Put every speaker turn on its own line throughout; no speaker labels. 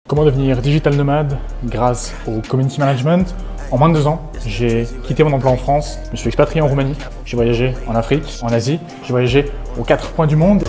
Comment devenir digital nomade grâce au community management? En moins de 2 ans, j'ai quitté mon emploi en France, je me suis expatrié en Roumanie, j'ai voyagé en Afrique, en Asie, j'ai voyagé aux 4 coins du monde.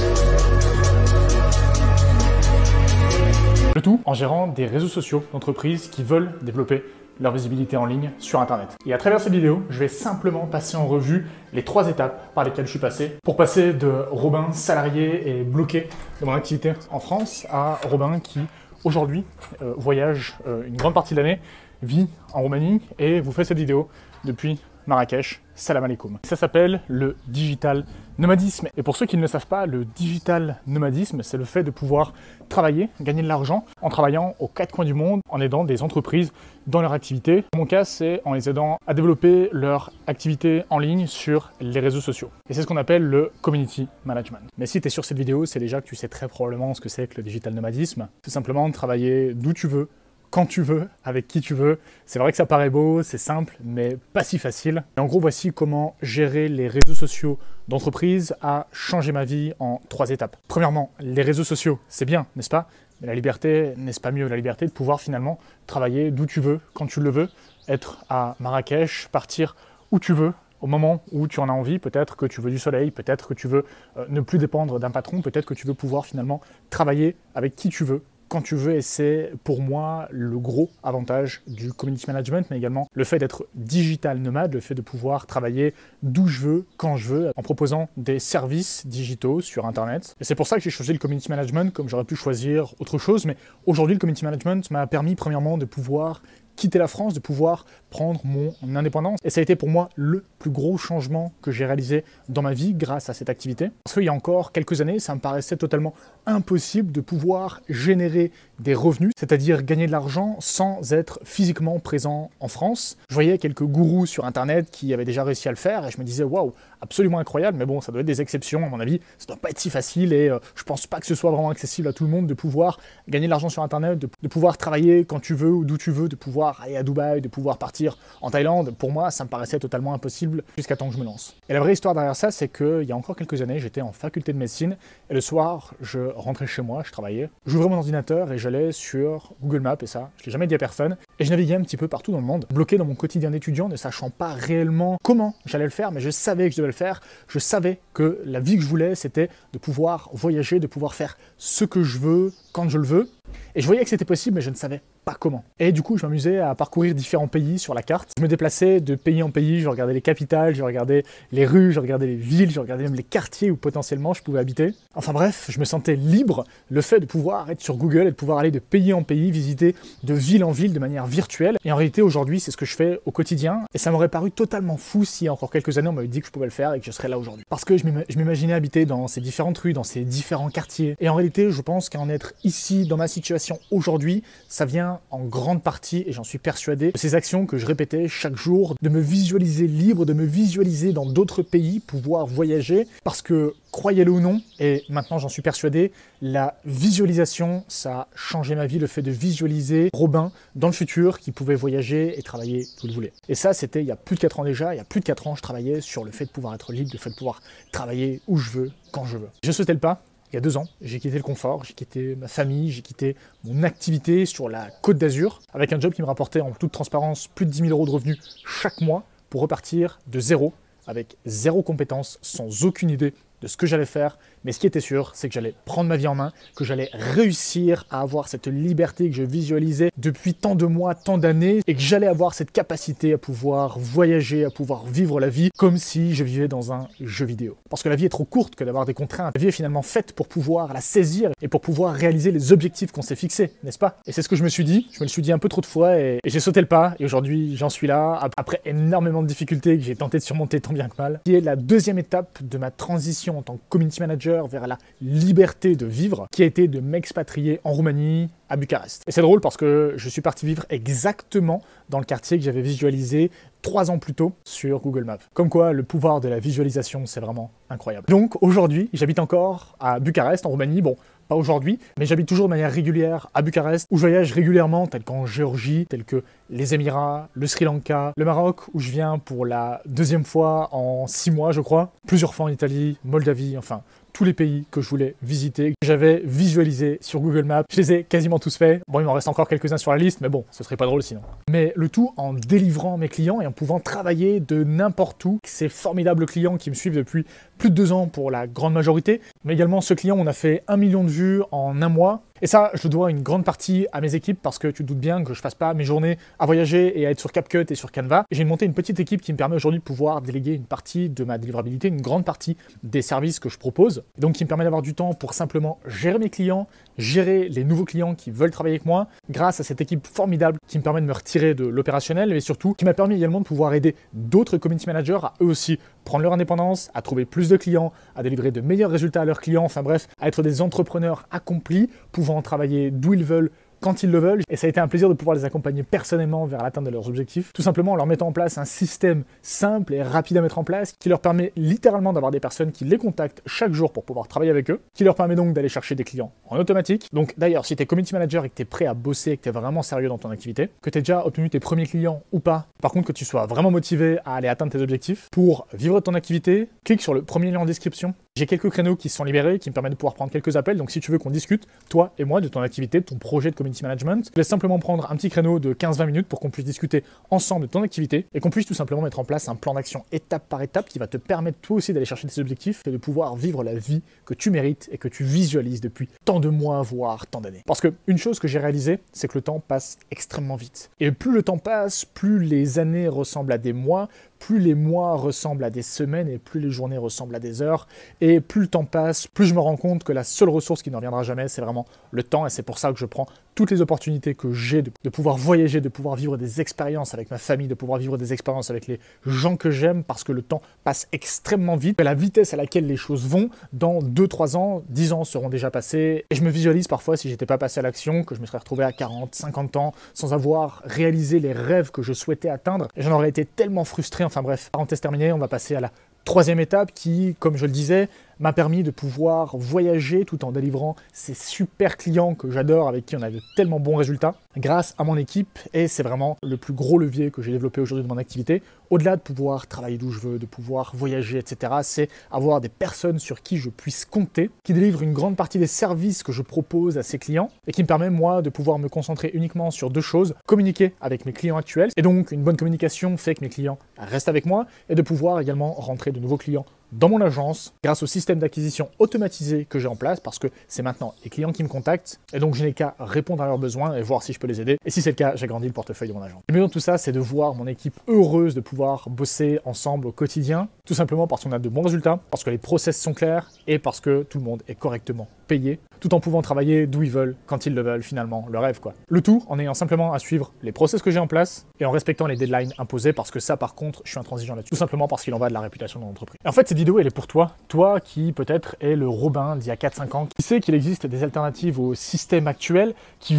Le tout en gérant des réseaux sociaux d'entreprises qui veulent développer leur visibilité en ligne sur Internet. Et à travers cette vidéo, je vais simplement passer en revue les 3 étapes par lesquelles je suis passé pour passer de Robin salarié et bloqué de mon activité en France à Robin qui aujourd'hui voyage une grande partie de l'année, vit en Roumanie et vous fait cette vidéo depuis Marrakech. Salam alaikum. Ça s'appelle le digital nomadisme. Et pour ceux qui ne le savent pas, le digital nomadisme, c'est le fait de pouvoir travailler, gagner de l'argent en travaillant aux 4 coins du monde, en aidant des entreprises dans leur activité. Dans mon cas, c'est en les aidant à développer leur activité en ligne sur les réseaux sociaux. Et c'est ce qu'on appelle le community management. Mais si tu es sur cette vidéo, c'est déjà que tu sais très probablement ce que c'est que le digital nomadisme. C'est simplement travailler d'où tu veux, quand tu veux, avec qui tu veux. C'est vrai que ça paraît beau, c'est simple, mais pas si facile. Et en gros, voici comment gérer les réseaux sociaux d'entreprise a changé ma vie en 3 étapes. Premièrement, les réseaux sociaux, c'est bien, n'est-ce pas? Mais la liberté, n'est-ce pas mieux? La liberté de pouvoir finalement travailler d'où tu veux, quand tu le veux, être à Marrakech, partir où tu veux, au moment où tu en as envie. Peut-être que tu veux du soleil, peut-être que tu veux ne plus dépendre d'un patron, peut-être que tu veux pouvoir finalement travailler avec qui tu veux, quand tu veux, et c'est pour moi le gros avantage du community management, mais également le fait d'être digital nomade, le fait de pouvoir travailler d'où je veux, quand je veux, en proposant des services digitaux sur Internet. Et c'est pour ça que j'ai choisi le community management, comme j'aurais pu choisir autre chose, mais aujourd'hui le community management m'a permis premièrement de pouvoir quitter la France, de pouvoir prendre mon indépendance. Et ça a été pour moi le plus gros changement que j'ai réalisé dans ma vie grâce à cette activité. Parce qu'il y a encore quelques années, ça me paraissait totalement impossible de pouvoir générer des revenus, c'est-à-dire gagner de l'argent sans être physiquement présent en France. Je voyais quelques gourous sur Internet qui avaient déjà réussi à le faire et je me disais waouh, absolument incroyable, mais bon, ça doit être des exceptions à mon avis, ça doit pas être si facile et je pense pas que ce soit vraiment accessible à tout le monde de pouvoir gagner de l'argent sur Internet, de pouvoir travailler quand tu veux ou d'où tu veux, de pouvoir aller à Dubaï, de pouvoir partir en Thaïlande. Pour moi, ça me paraissait totalement impossible jusqu'à temps que je me lance. Et la vraie histoire derrière ça, c'est qu'il y a encore quelques années, j'étais en faculté de médecine et le soir, je rentrais chez moi, je travaillais, j'ouvrais mon ordinateur et j'allais sur Google Maps et ça, je l'ai jamais dit à personne. Et je naviguais un petit peu partout dans le monde, bloqué dans mon quotidien d'étudiant, ne sachant pas réellement comment j'allais le faire, mais je savais que je devais le faire. Je savais que la vie que je voulais, c'était de pouvoir voyager, de pouvoir faire ce que je veux, quand je le veux. Et je voyais que c'était possible, mais je ne savais pas comment. Et du coup, je m'amusais à parcourir différents pays sur la carte. Je me déplaçais de pays en pays, je regardais les capitales, je regardais les rues, je regardais les villes, je regardais même les quartiers où potentiellement je pouvais habiter. Enfin bref, je me sentais libre. Le fait de pouvoir être sur Google et de pouvoir aller de pays en pays, visiter de ville en ville de manière virtuelle. Et en réalité, aujourd'hui, c'est ce que je fais au quotidien. Et ça m'aurait paru totalement fou si, il y a encore quelques années, on m'avait dit que je pouvais le faire et que je serais là aujourd'hui. Parce que je m'imaginais habiter dans ces différentes rues, dans ces différents quartiers. Et en réalité, je pense qu'en être ici, dans ma situation aujourd'hui, ça vient en grande partie, et j'en suis persuadé, de ces actions que je répétais chaque jour, de me visualiser libre, de me visualiser dans d'autres pays, pouvoir voyager, parce que, croyez-le ou non, et maintenant j'en suis persuadé, la visualisation, ça a changé ma vie, le fait de visualiser Robin dans le futur, qui pouvait voyager et travailler où il voulait. Et ça, c'était il y a plus de 4 ans déjà, il y a plus de 4 ans, je travaillais sur le fait de pouvoir être libre, le fait de pouvoir travailler où je veux, quand je veux. Je sautais le pas. Il y a 2 ans, j'ai quitté le confort, j'ai quitté ma famille, j'ai quitté mon activité sur la Côte d'Azur, avec un job qui me rapportait en toute transparence plus de 10 000 € de revenus chaque mois pour repartir de zéro, avec 0 compétence, sans aucune idée de ce que j'allais faire. Mais ce qui était sûr, c'est que j'allais prendre ma vie en main, que j'allais réussir à avoir cette liberté que je visualisais depuis tant de mois, tant d'années, et que j'allais avoir cette capacité à pouvoir voyager, à pouvoir vivre la vie comme si je vivais dans un jeu vidéo. Parce que la vie est trop courte que d'avoir des contraintes. La vie est finalement faite pour pouvoir la saisir et pour pouvoir réaliser les objectifs qu'on s'est fixés, n'est-ce pas? Et c'est ce que je me suis dit. Je me le suis dit un peu trop de fois et j'ai sauté le pas. Et aujourd'hui, j'en suis là, après énormément de difficultés que j'ai tenté de surmonter tant bien que mal, qui est la 2e étape de ma transition en tant que community manager vers la liberté de vivre, qui a été de m'expatrier en Roumanie, à Bucarest. Et c'est drôle parce que je suis parti vivre exactement dans le quartier que j'avais visualisé 3 ans plus tôt sur Google Maps. Comme quoi, le pouvoir de la visualisation, c'est vraiment incroyable. Donc aujourd'hui, j'habite encore à Bucarest, en Roumanie. Bon, pas aujourd'hui, mais j'habite toujours de manière régulière à Bucarest, où je voyage régulièrement, tel qu'en Géorgie, tel que les Émirats, le Sri Lanka, le Maroc, où je viens pour la 2e fois en 6 mois, je crois, plusieurs fois en Italie, Moldavie, enfin, tous les pays que je voulais visiter, que j'avais visualisé sur Google Maps. Je les ai quasiment tous faits. Bon, il m'en reste encore quelques-uns sur la liste, mais bon, ce serait pas drôle sinon. Mais le tout en délivrant mes clients et en pouvant travailler de n'importe où. Ces formidables clients qui me suivent depuis plus de 2 ans pour la grande majorité, mais également ce client, on a fait 1 million de vues en 1 mois. Et ça, je dois une grande partie à mes équipes parce que tu te doutes bien que je fasse pas mes journées à voyager et à être sur CapCut et sur Canva. J'ai monté une petite équipe qui me permet aujourd'hui de pouvoir déléguer une partie de ma délivrabilité, une grande partie des services que je propose. Donc qui me permet d'avoir du temps pour simplement gérer mes clients, gérer les nouveaux clients qui veulent travailler avec moi, grâce à cette équipe formidable qui me permet de me retirer de l'opérationnel, mais surtout qui m'a permis également de pouvoir aider d'autres community managers à eux aussi prendre leur indépendance, à trouver plus de clients, à délivrer de meilleurs résultats à leurs clients, enfin bref, à être des entrepreneurs accomplis, pouvant travailler d'où ils veulent, quand ils le veulent, et ça a été un plaisir de pouvoir les accompagner personnellement vers l'atteinte de leurs objectifs, tout simplement en leur mettant en place un système simple et rapide à mettre en place, qui leur permet littéralement d'avoir des personnes qui les contactent chaque jour pour pouvoir travailler avec eux, qui leur permet donc d'aller chercher des clients en automatique. Donc d'ailleurs, si tu es community manager et que tu es prêt à bosser et que tu es vraiment sérieux dans ton activité, que tu as déjà obtenu tes premiers clients ou pas, par contre que tu sois vraiment motivé à aller atteindre tes objectifs, pour vivre de ton activité, clique sur le premier lien en description. J'ai quelques créneaux qui sont libérés, qui me permettent de pouvoir prendre quelques appels, donc si tu veux qu'on discute, toi et moi, de ton activité, de ton projet de community management, je laisse simplement prendre un petit créneau de 15-20 minutes pour qu'on puisse discuter ensemble de ton activité et qu'on puisse tout simplement mettre en place un plan d'action étape par étape qui va te permettre toi aussi d'aller chercher tes objectifs et de pouvoir vivre la vie que tu mérites et que tu visualises depuis tant de mois, voire tant d'années. Parce qu'une chose que j'ai réalisée, c'est que le temps passe extrêmement vite. Et plus le temps passe, plus les années ressemblent à des mois, plus les mois ressemblent à des semaines et plus les journées ressemblent à des heures. Et plus le temps passe, plus je me rends compte que la seule ressource qui ne reviendra jamais, c'est vraiment le temps. Et c'est pour ça que je prends toutes les opportunités que j'ai de pouvoir voyager, de pouvoir vivre des expériences avec ma famille, de pouvoir vivre des expériences avec les gens que j'aime, parce que le temps passe extrêmement vite. Et la vitesse à laquelle les choses vont, dans 2-3 ans, 10 ans seront déjà passés. Et je me visualise parfois, si j'étais pas passé à l'action, que je me serais retrouvé à 40, 50 ans, sans avoir réalisé les rêves que je souhaitais atteindre. Et j'en aurais été tellement frustré. Enfin bref, parenthèse terminée, on va passer à la 3e étape qui, comme je le disais, m'a permis de pouvoir voyager tout en délivrant ces super clients que j'adore, avec qui on a de tellement bons résultats, grâce à mon équipe, et c'est vraiment le plus gros levier que j'ai développé aujourd'hui de mon activité. Au-delà de pouvoir travailler d'où je veux, de pouvoir voyager, etc., c'est avoir des personnes sur qui je puisse compter, qui délivrent une grande partie des services que je propose à ces clients, et qui me permet, moi, de pouvoir me concentrer uniquement sur 2 choses, communiquer avec mes clients actuels, et donc une bonne communication fait que mes clients restent avec moi, et de pouvoir également rentrer de nouveaux clients dans mon agence, grâce au système d'acquisition automatisé que j'ai en place, parce que c'est maintenant les clients qui me contactent, et donc je n'ai qu'à répondre à leurs besoins et voir si je peux les aider. Et si c'est le cas, j'agrandis le portefeuille de mon agence. Le mieux dans tout ça, c'est de voir mon équipe heureuse de pouvoir bosser ensemble au quotidien, tout simplement parce qu'on a de bons résultats, parce que les process sont clairs, et parce que tout le monde est correctement payé, tout en pouvant travailler d'où ils veulent, quand ils le veulent, finalement, le rêve quoi. Le tout en ayant simplement à suivre les process que j'ai en place, et en respectant les deadlines imposés, parce que ça par contre, je suis intransigeant là-dessus. Tout simplement parce qu'il en va de la réputation de l'entreprise. Et en fait, cette vidéo, elle est pour toi. Toi qui peut-être est le Robin d'il y a 4-5 ans, qui sait qu'il existe des alternatives au système actuel, qui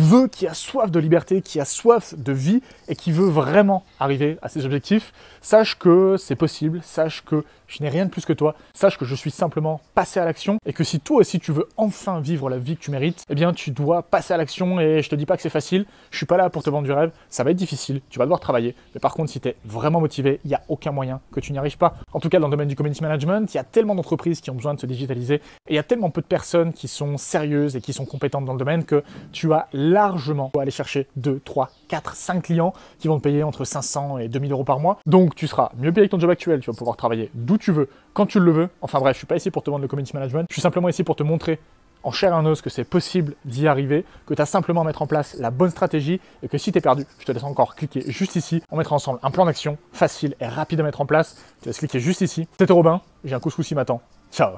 a soif de liberté, qui a soif de vie, et qui veut vraiment arriver à ses objectifs. Sache que c'est possible, sache que je n'ai rien de plus que toi, sache que je suis simplement passé à l'action, et que si toi aussi tu veux enfin vivre la vie que tu mérites, eh bien tu dois passer à l'action, et je te dis pas que c'est facile, je suis pas là pour te vendre du rêve, ça va être difficile, tu vas devoir travailler, mais par contre si tu es vraiment motivé, il n'y a aucun moyen que tu n'y arrives pas. En tout cas dans le domaine du community management, il y a tellement d'entreprises qui ont besoin de se digitaliser, et il y a tellement peu de personnes qui sont sérieuses et qui sont compétentes dans le domaine que tu as largement pour aller chercher 2, 3, 4, 5 clients qui vont te payer entre 500 et 2000 euros par mois. Donc tu seras mieux payé avec ton job actuel, tu vas pouvoir travailler d'où tu veux, quand tu le veux. Enfin bref, je suis pas ici pour te vendre le community management, je suis simplement ici pour te montrer en chair et en os que c'est possible d'y arriver, que tu as simplement à mettre en place la bonne stratégie, et que si tu es perdu, je te laisse encore cliquer juste ici. On mettra ensemble un plan d'action facile et rapide à mettre en place. Je te laisse cliquer juste ici. C'était Robin, j'ai un couscous qui m'attend. Ciao.